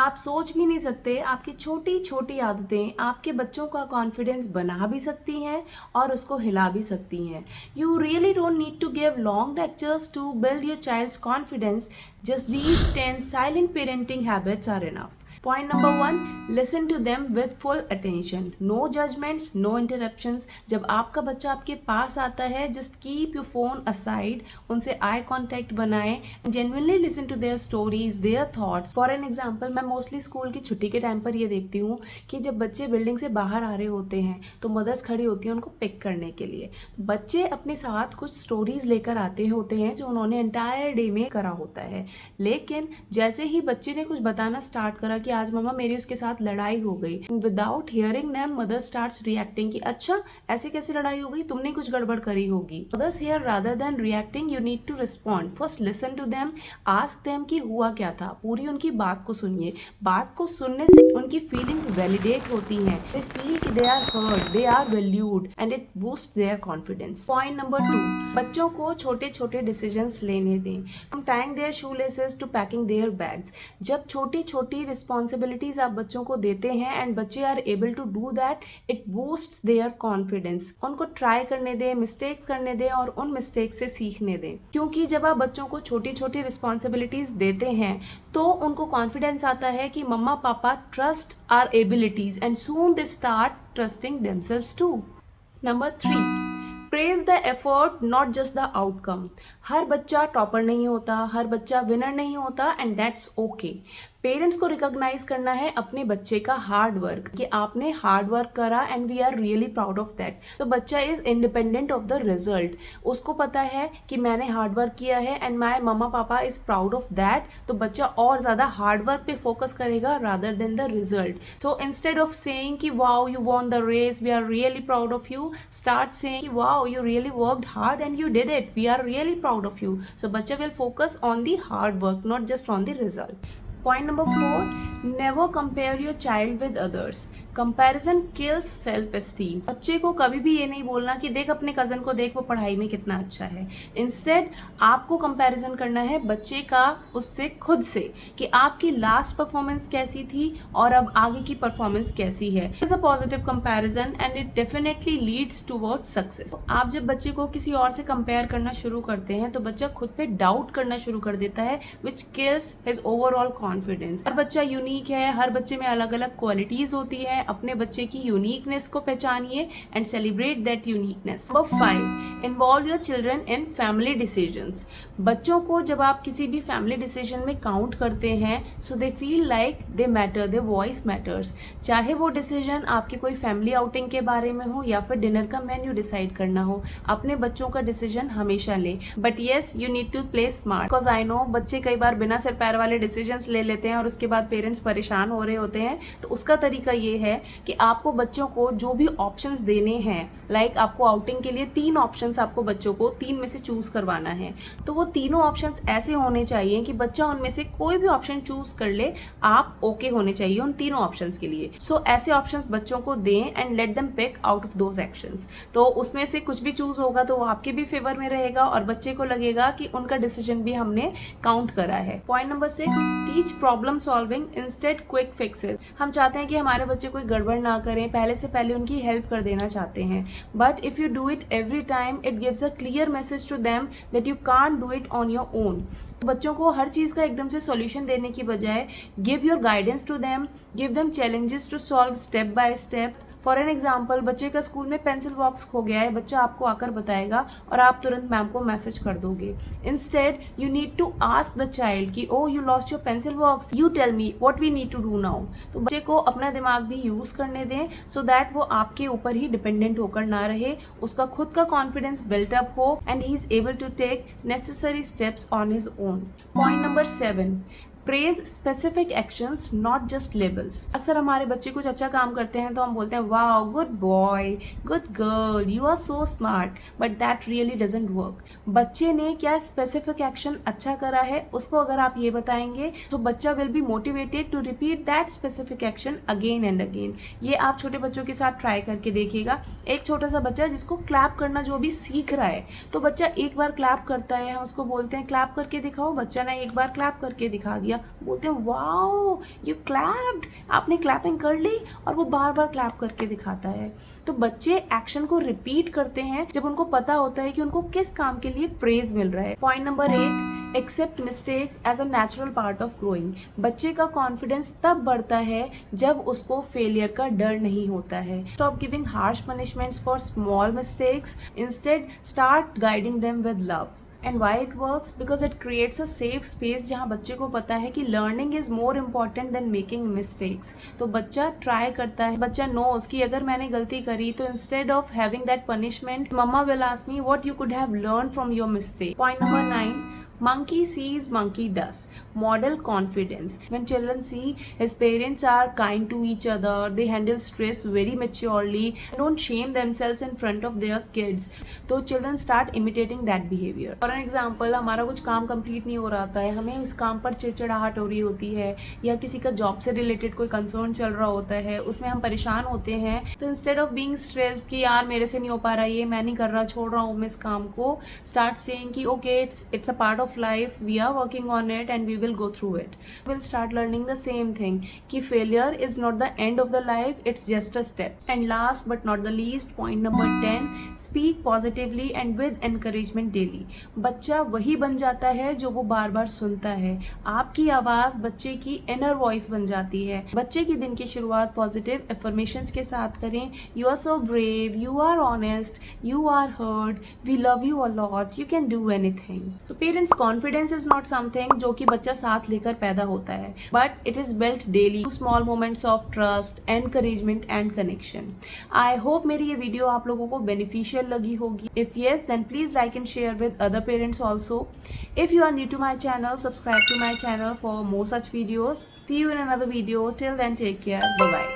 आप सोच भी नहीं सकते, आपकी छोटी छोटी आदतें आपके बच्चों का कॉन्फिडेंस बना भी सकती हैं और उसको हिला भी सकती हैं। You really don't need to give long lectures to build your child's confidence, just these 10 silent parenting habits are enough. Point number 1, listen to them with full attention. No judgments, no interruptions. जब आपका बच्चा आपके पास आता है, just keep your phone aside. उनसे eye contact बनाएं. Genuinely listen to their stories, their thoughts. For an example, मैं mostly school की छुट्टी के टाइम पर ये देखती हूँ कि जब बच्चे बिल्डिंग से बाहर आ रहे होते हैं तो मदर्स खड़ी होती हैं उनको पिक करने के लिए। बच्चे अपने साथ कुछ स्टोरीज लेकर आते होते हैं जो उन्होंने एंटायर डे में करा होता है, लेकिन जैसे ही बच्चे ने कुछ बताना स्टार्ट करा कि आज मम्मा मेरी उसके साथ लड़ाई हो गई, without hearing them mother starts reacting कि अच्छा ऐसे कैसे लड़ाई हो गई, तुमने कुछ गड़बड़ करी होगी। Mothers here rather than reacting you need to respond. First listen to them, ask them कि हुआ क्या था, पूरी उनकी बात को सुनिए। बात को सुनने से उनकी फीलिंग्स वैलिडेट होती हैं, दे फील कि they are heard, they are valued and it boost their confidence. Point number 2, बच्चों को छोटे छोटे डिसीजंस लेने दें, from tying their shoelaces to packing their bags. जब छोटी छोटी रिस्पॉन्सिबिलिटीज आप बच्चों को देते हैं एंड बच्चे are able to do that, it boosts their confidence. उनको ट्राई करने दें, मिस्टेक्स करने दें और उन मिस्टेक्स से सीखने दें, क्योंकि जब आप बच्चों को छोटी छोटी रिस्पॉन्सिबिलिटीज देते हैं तो उनको कॉन्फिडेंस आता है कि mamma papa trust our abilities and soon they start trusting themselves too. Number 3, praise the effort not just the outcome. हर बच्चा टॉपर नहीं होता, हर बच्चा विनर नहीं होता एंड दैट्स ओके। पेरेंट्स को रिकॉग्नाइज करना है अपने बच्चे का हार्ड वर्क कि आपने हार्ड वर्क करा and we are really proud of that. तो बच्चा is independent of the result, उसको पता है कि मैंने हार्ड वर्क किया है एंड माय मम्मा पापा इज प्राउड ऑफ दैट। तो बच्चा और ज्यादा हार्ड वर्क पे फोकस करेगा rather than the result. So instead of saying कि wow you won the race, we are really proud of you, start saying wow you really worked hard and you did it, we are really proud of you. So बच्चा will focus on the hard work, not just on the result. Point number 4, never compare your child with others. Comparison kills self esteem. बच्चे को कभी भी ये नहीं बोलना कि देख अपने कजन को, देख वो पढ़ाई में कितना अच्छा है। इंस्टेड आपको कंपैरिजन करना है बच्चे का उससे खुद से कि आपकी लास्ट परफॉर्मेंस कैसी थी और अब आगे की परफॉर्मेंस कैसी है। It's a positive comparison and it definitely leads towards success. आप जब बच्चे को किसी और से कंपेयर करना शुरू करते हैं तो बच्चा खुद पे डाउट करना शुरू कर देता है, which kills his overall confidence. हर बच्चा यूनिक है, हर बच्चे में अलग अलग क्वालिटीज होती है। अपने बच्चे की यूनिकनेस को पहचानिए and celebrate that uniqueness. Number 5, involve your children in family decisions. बच्चों को जब आप किसी भी फैमिली डिसीजन में काउंट करते हैं so they feel like they matter, they voice matters. चाहे वो डिसीजन आपकी कोई फैमिली आउटिंग के बारे में हो या फिर डिनर का मेन्यू डिसाइड करना हो, अपने बच्चों का डिसीजन हमेशा लें। But yes you need to play smart, because I know बच्चे कई बार बिना सिर पैर वाले डिसीजंस ले लेते हैं और उसके बाद पेरेंट्स परेशान हो रहे होते हैं। तो उसका तरीका ये है कि आपको बच्चों को जो भी ऑप्शंस देने हैं, लाइक आपको आउटिंग के लिए 3 ऑप्शंस आपको बच्चों को 3 में से चूज करवाना है, तो वो तीनों ऑप्शंस ऐसे होने चाहिए कि बच्चा उनमें से कोई भी ऑप्शन चूज कर ले, आप ओके होने चाहिए उन तीनों ऑप्शंस के लिए। सो ऐसे ऑप्शंस बच्चों को दें and let them pick out of those actions. तो उसमें से कुछ भी चूज होगा तो वो आपके भी फेवर में रहेगा और बच्चे को लगेगा कि उनका डिसीजन भी हमने काउंट करा है। Point number 6, teach problem solving instead quick fixes. हम चाहते हैं कि हमारे बच्चे कोई गड़बड़ ना करें, पहले से पहले उनकी हेल्प कर देना चाहते हैं। But if you do it every time it gives a clear message to them that you can't do it on your own. बच्चों को हर चीज का एकदम से सॉल्यूशन देने की बजाय give your guidance to them, give them challenges to solve step by step. For an example, बच्चे का स्कूल में पेंसिल बॉक्स खो गया है, बच्चा आपको आकर बताएगा और आप तुरंत मैम को मैसेज कर दोगे। Instead you need to ask the child कि oh you lost your pencil box, you tell me what we need to do now. तो बच्चे को अपना दिमाग भी यूज करने दें सो दैट वो आपके ऊपर ही डिपेंडेंट होकर ना रहे, उसका खुद का कॉन्फिडेंस बिल्ट अप हो and he is able to take necessary steps on his own. Point number 7, praise specific actions not just labels. अक्सर हमारे बच्चे कुछ अच्छा काम करते हैं तो हम बोलते हैं wow good boy, good girl, you are so smart, but that really doesn't work. बच्चे ने क्या स्पेसिफिक एक्शन अच्छा करा है उसको अगर आप ये बताएंगे तो बच्चा will be motivated to repeat that specific action again and again. ये आप छोटे बच्चों के साथ ट्राई करके देखिएगा। एक छोटा सा बच्चा जिसको क्लैप करना जो भी सीख रहा है, तो बच्चा एक बार क्लैप करता है, हम उसको बोलते हैं क्लैप करके दिखाओ, बच्चा ने एक बार क्लैप करके दिखा दिया, दिया, बोलते हैं वाओ यू क्लैप्ड, आपने क्लैपिंग कर ली, और वो बार बार क्लैप करके दिखाता है। तो बच्चे एक्शन को रिपीट करते हैं जब उनको पता होता है कि उनको किस काम के लिए प्रेज मिल रहा है। Point number 8, except mistakes as a natural part of growing. बच्चे का कॉन्फिडेंस तब बढ़ता है जब उसको फेलियर का डर नहीं होता है। Stop giving harsh punishments for small mistakes, instead start guiding them with love. And why it works, because it creates a safe space जहाँ बच्चे को पता है कि learning is more important than making mistakes. तो बच्चा ट्राई करता है, बच्चा नोज कि अगर मैंने गलती करी तो instead of having that punishment, mumma will ask me what you could have learn from your mistake. Point number 9, monkey sees monkey does, model confidence. When children see his parents are kind to each other, they handle stress very maturely, don't shame themselves in front of their kids, तो children start imitating that behavior. For an example, हमारा कुछ काम complete नहीं हो रहा था, हमें उस काम पर चिड़चिड़ाहट हो रही होती है, या किसी का जॉब से रिलेटेड कोई कंसर्न चल रहा होता है, उसमें हम परेशान होते हैं, तो इंस्टेड ऑफ बीइंग स्ट्रेस्ड कि यार मेरे से नहीं हो पा रहा, ये मैं नहीं कर रहा, छोड़ रहा हूँ मैं इस काम को, स्टार्ट सेइंग कि okay it's a part of life, we are working on it and we will go through it. We'll start learning the same thing कि failure is not the end of the life, it's just a step. And last but not the least, point number 10, speak positively and with encouragement daily. बच्चा वही बन जाता है जो वो बार बार सुनता है। आपकी आवाज़ बच्चे की इनर वॉइस बन जाती है। बच्चे की दिन की शुरुआत पॉजिटिव एफर्मेशंस के साथ करें। You are so brave, you are honest, you are heard, we love you a lot, you can do anything. So parents, confidence is not something जो कि बच्चा साथ लेकर पैदा होता है, but it is built daily through small moments of trust, encouragement and connection. I hope मेरी ये वीडियो आप लोगों को बेनिफिशियल लगी होगी। If yes, then please like and share with other parents also. If you are new to my channel, subscribe to my channel for more such videos. See you in another video. Till then, take care. Bye bye.